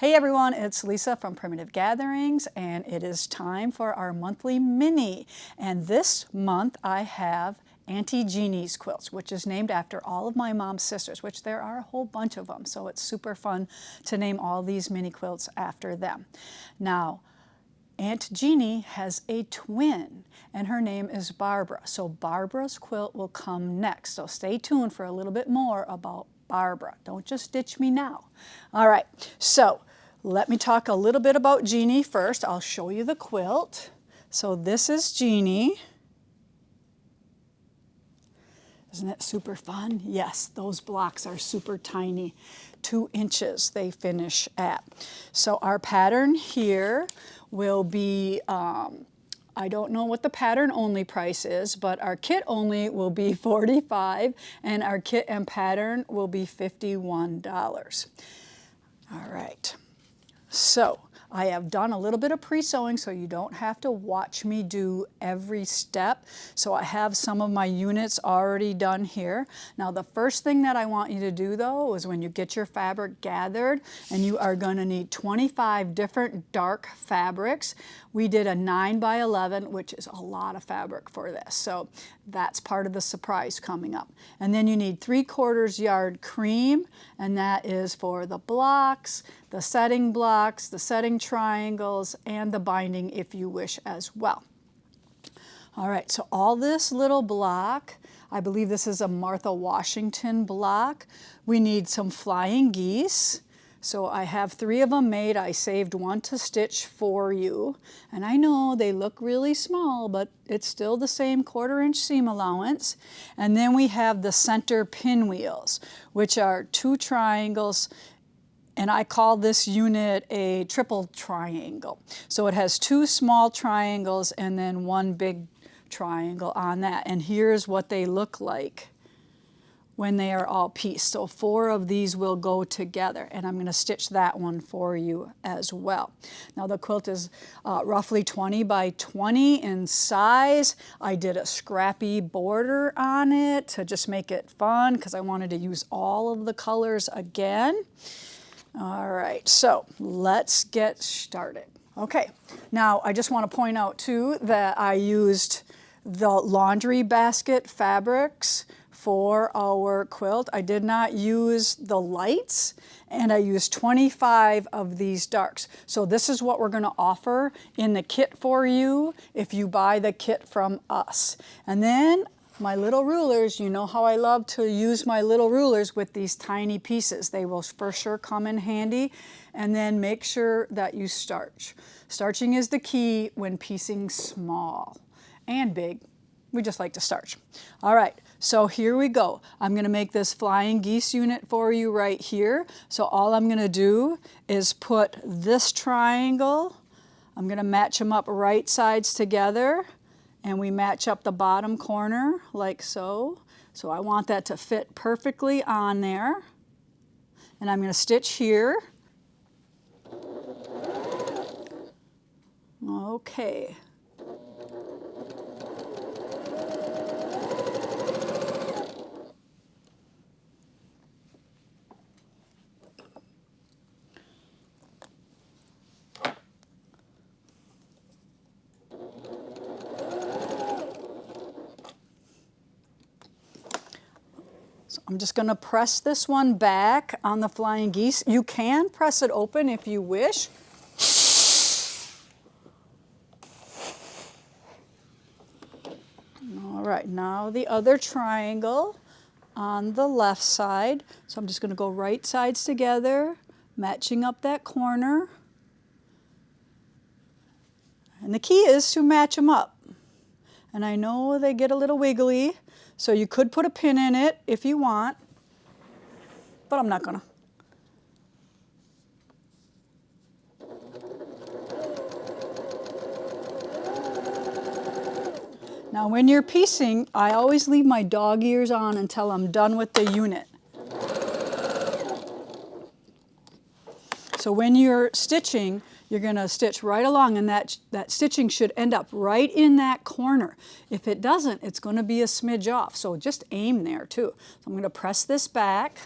Hey everyone, it's Lisa from Primitive Gatherings, and it is time for our monthly mini. And this month I have Auntie Jeannie's quilts, which is named after all of my mom's sisters, which there are a whole bunch of them. So it's super fun to name all these mini quilts after them. Now, Aunt Jeanie has a twin, and her name is Barbara. So Barbara's quilt will come next. So stay tuned for a little bit more about Barbara. Don't just ditch me now. All right, so let me talk a little bit about Jeanie first. I'll show you the quilt. So this is Jeanie. Isn't it super fun? Yes, those blocks are super tiny. 2 inches they finish at. So our pattern here will be, I don't know what the pattern only price is, but our kit only will be $45 and our kit and pattern will be $51. All right. So I have done a little bit of pre-sewing so you don't have to watch me do every step. So I have some of my units already done here. Now the first thing that I want you to do though is when you get your fabric gathered, and you are going to need 25 different dark fabrics. We did a 9x11, which is a lot of fabric for this. So that's part of the surprise coming up. And then you need 3/4 yard cream, and that is for the blocks, the setting blocks, the setting triangles, and the binding if you wish as well. All right, so all this little block, I believe this is a Martha Washington block. We need some flying geese. So I have 3 of them made. I saved 1 to stitch for you. And I know they look really small, but it's still the same 1/4 inch seam allowance. And then we have the center pinwheels, which are 2 triangles. And I call this unit a triple triangle. So it has 2 small triangles and then 1 big triangle on that. And here's what they look like when they are all pieced. So 4 of these will go together, and I'm going to stitch that one for you as well. Now the quilt is roughly 20 by 20 in size. I did a scrappy border on it to just make it fun because I wanted to use all of the colors again. All right, so let's get started. Okay, now I just want to point out too that I used the laundry basket fabrics for our quilt. I did not use the lights, and I used 25 of these darks. So this is what we're going to offer in the kit for you if you buy the kit from us. And then my little rulers, you know how I love to use my little rulers with these tiny pieces. They will for sure come in handy. And then make sure that you starch. Starching is the key when piecing small and big. We just like to starch. All right, so here we go. I'm going to make this flying geese unit for you right here. So all I'm going to do is put this triangle. I'm going to match them up right sides together, and we match up the bottom corner like so. So I want that to fit perfectly on there. And I'm going to stitch here. Okay. So I'm just going to press this one back on the flying geese. You can press it open if you wish. All right, now the other triangle on the left side. So I'm just going to go right sides together, matching up that corner. And the key is to match them up. And I know they get a little wiggly, so you could put a pin in it if you want, but I'm not gonna. Now when you're piecing, I always leave my dog ears on until I'm done with the unit. So when you're stitching, you're going to stitch right along, and that stitching should end up right in that corner. If it doesn't, it's going to be a smidge off, so just aim there too. So I'm going to press this back.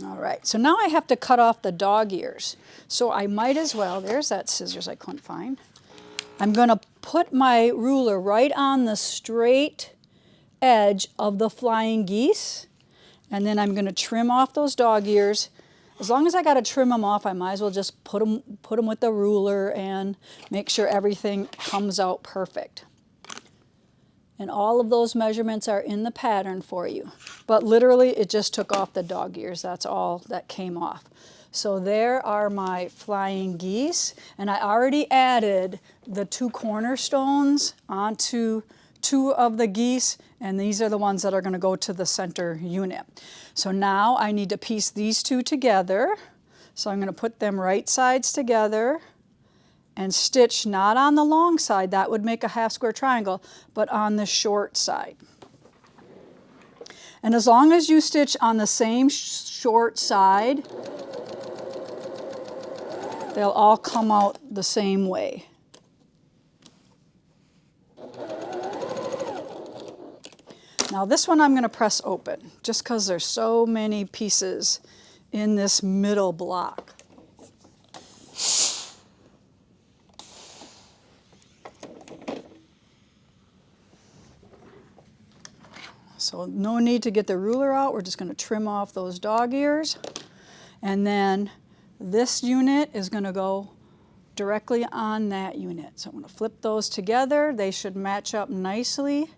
All right, so now I have to cut off the dog ears. So I might as well, there's that scissors I couldn't find. I'm going to put my ruler right on the straight edge of the flying geese, and then I'm going to trim off those dog ears. As long as I got to trim them off, I might as well just put them with the ruler and make sure everything comes out perfect. And all of those measurements are in the pattern for you. But literally, it just took off the dog ears. That's all that came off. So there are my flying geese. And I already added the 2 cornerstones onto 2 of the geese. And these are the ones that are going to go to the center unit. So now I need to piece these 2 together. So I'm going to put them right sides together and stitch not on the long side, that would make a half square triangle, but on the short side. And as long as you stitch on the same short side, they'll all come out the same way. Now this one I'm going to press open, just because there's so many pieces in this middle block. So no need to get the ruler out. We're just going to trim off those dog ears. And then this unit is going to go directly on that unit. So I'm going to flip those together. They should match up nicely.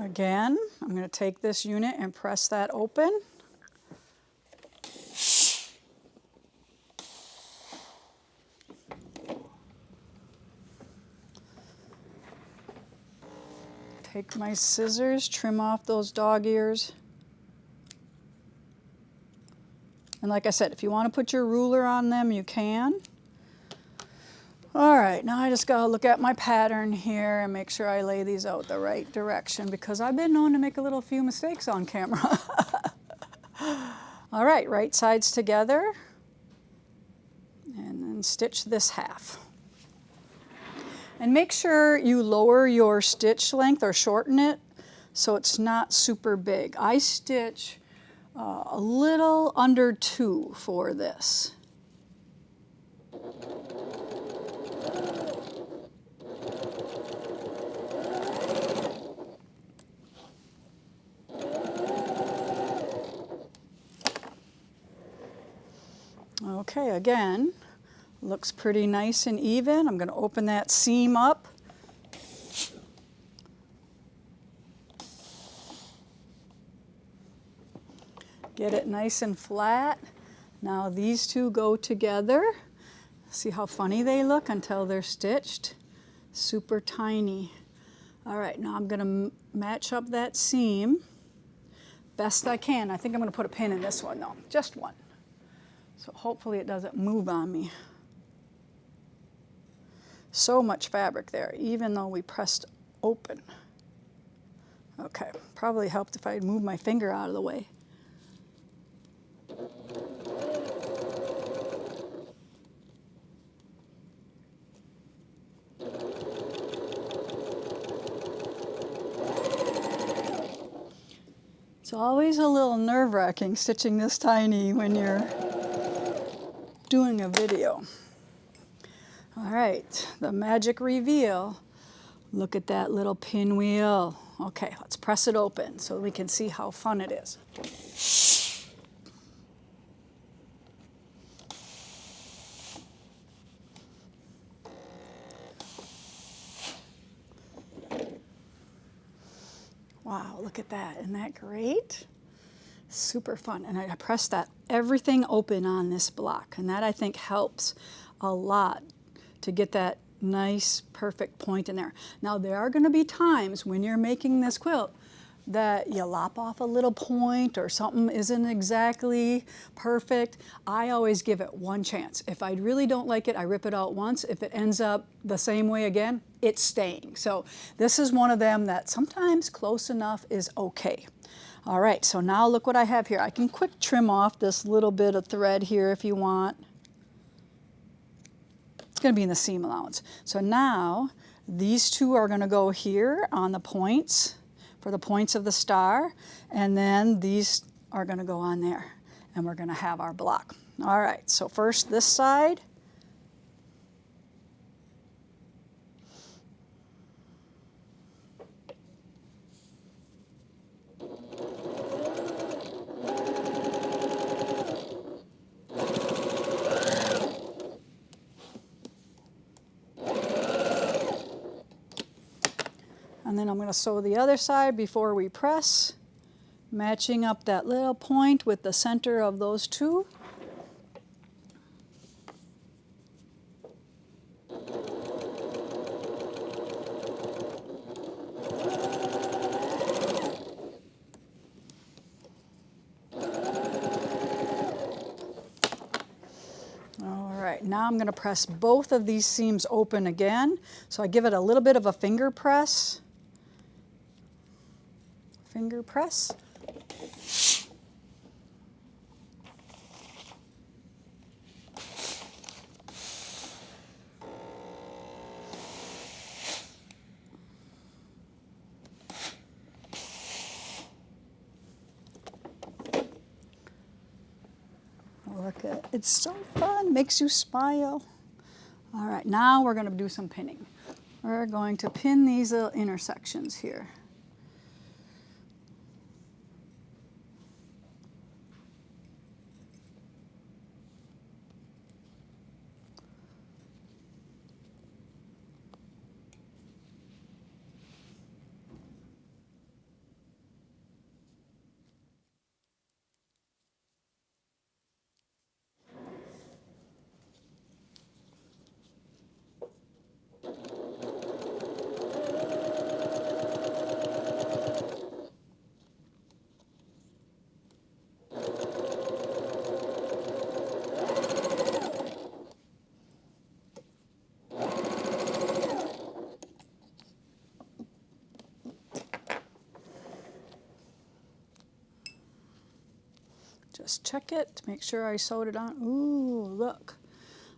Again, I'm going to take this unit and press that open. Take my scissors, trim off those dog ears. And like I said, if you want to put your ruler on them, you can. All right, now I just got to look at my pattern here and make sure I lay these out the right direction, because I've been known to make a little few mistakes on camera. All right sides together, and then stitch this half. And make sure you lower your stitch length or shorten it so it's not super big. I stitch a little under 2 for this. Okay, again, looks pretty nice and even. I'm going to open that seam up. Get it nice and flat. Now these 2 go together. See how funny they look until they're stitched? Super tiny. All right, now I'm going to match up that seam best I can. I think I'm going to put a pin in this one though, just one. So hopefully it doesn't move on me. So much fabric there, even though we pressed open. Okay, probably helped if I had moved my finger out of the way. It's always a little nerve-wracking stitching this tiny when you're doing a video. All right, the magic reveal. Look at that little pinwheel. Okay, let's press it open so we can see how fun it is. Wow, look at that. Isn't that great? Super fun. And I press that everything open on this block, and that I think helps a lot to get that nice perfect point in there. Now there are going to be times when you're making this quilt that you lop off a little point or something isn't exactly perfect, I always give it one chance. If I really don't like it, I rip it out once. If it ends up the same way again, it's staying. So this is one of them that sometimes close enough is okay. All right, so now look what I have here. I can quick trim off this little bit of thread here if you want. It's going to be in the seam allowance. So now these two are going to go here on the points, for the points of the star, and then these are going to go on there, and we're going to have our block. All right, so first this side. And then I'm going to sew the other side before we press, matching up that little point with the center of those two. All right, now I'm going to press both of these seams open again. So I give it a little bit of a finger press. Finger press. Look at it. It's so fun, makes you smile. All right, now we're going to do some pinning. We're going to pin these little intersections here. Just check it to make sure I sewed it on. Ooh, look,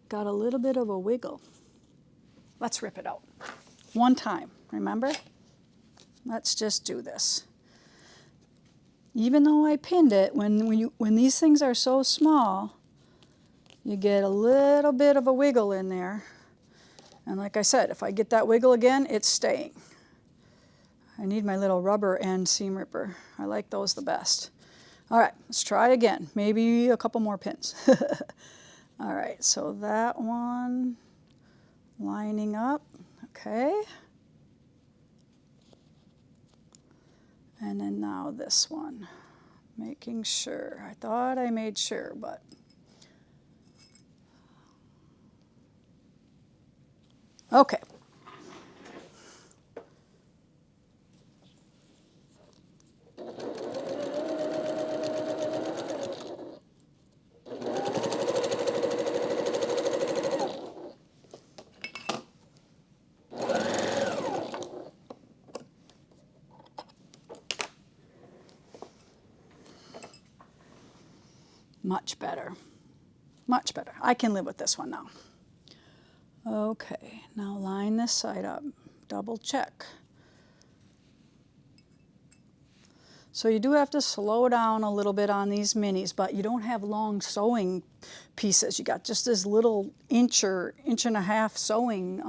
got a little bit of a wiggle. Let's rip it out. One time, remember? Let's just do this. Even though I pinned it, when these things are so small, you get a little bit of a wiggle in there. And like I said, if I get that wiggle again, it's staying. I need my little rubber end seam ripper. I like those the best. All right, let's try again. Maybe a couple more pins. All right, so that one lining up, okay. And then now this one, making sure. I thought I made sure, but. Okay. Much better. Much better. I can live with this one now. Okay, now line this side up. Double check. So you do have to slow down a little bit on these minis, but you don't have long sewing pieces. You got just this little inch or inch and a half sewing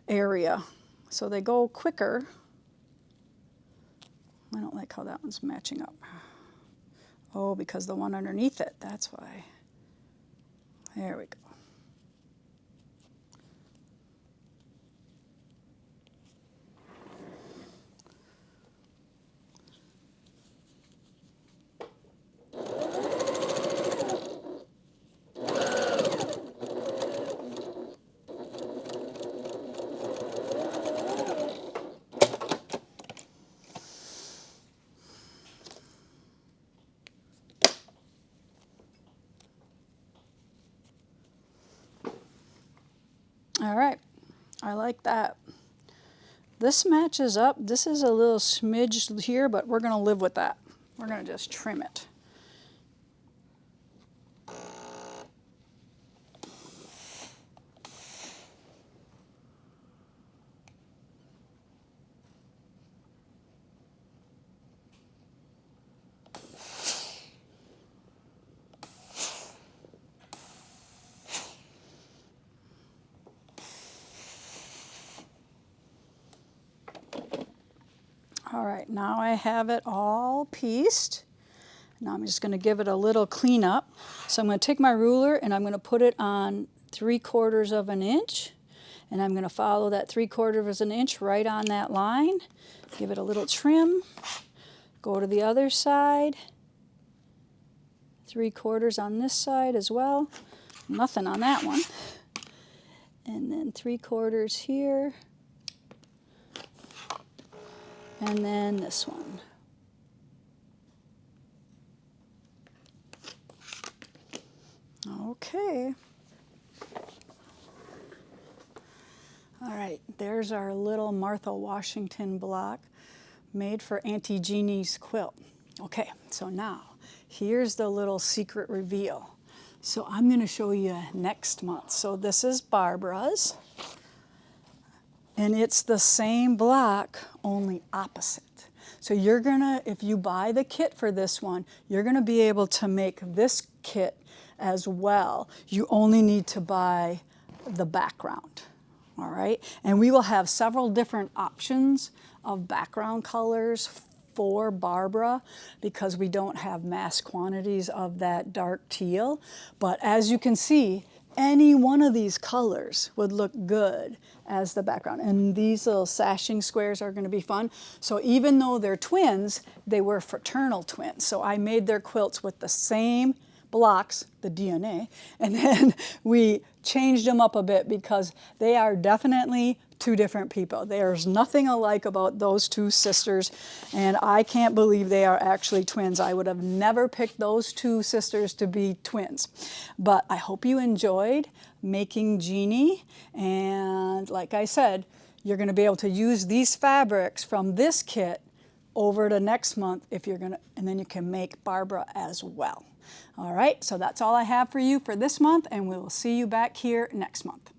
area. So they go quicker. I don't like how that one's matching up. Oh, because the one underneath it, that's why. There we go. All right, I like that. This matches up. This is a little smidge here, but we're gonna live with that. We're gonna just trim it. All right, now I have it all pieced. Now I'm just gonna give it a little cleanup. So I'm gonna take my ruler and I'm gonna put it on 3/4 of an inch. And I'm gonna follow that 3/4 of an inch right on that line. Give it a little trim. Go to the other side. 3/4 on this side as well. Nothing on that one. And then 3/4 here. And then this one. Okay. All right, there's our little Martha Washington block made for Auntie Jeannie's quilt. Okay, so now here's the little secret reveal. So I'm going to show you next month. So this is Barbara's. And it's the same block, only opposite. So you're gonna, if you buy the kit for this one, you're gonna be able to make this kit as well. You only need to buy the background, all right? And we will have several different options of background colors for Barbara because we don't have mass quantities of that dark teal. But as you can see, any one of these colors would look good as the background. And these little sashing squares are going to be fun. So even though they're twins, they were fraternal twins. So I made their quilts with the same blocks, the DNA, and then we changed them up a bit because they are definitely two different people. There's nothing alike about those two sisters, and I can't believe they are actually twins. I would have never picked those two sisters to be twins. But I hope you enjoyed making Genie, and like I said, you're going to be able to use these fabrics from this kit over to next month if you're going to, and then you can make Barbara as well. All right, so that's all I have for you for this month, and we will see you back here next month.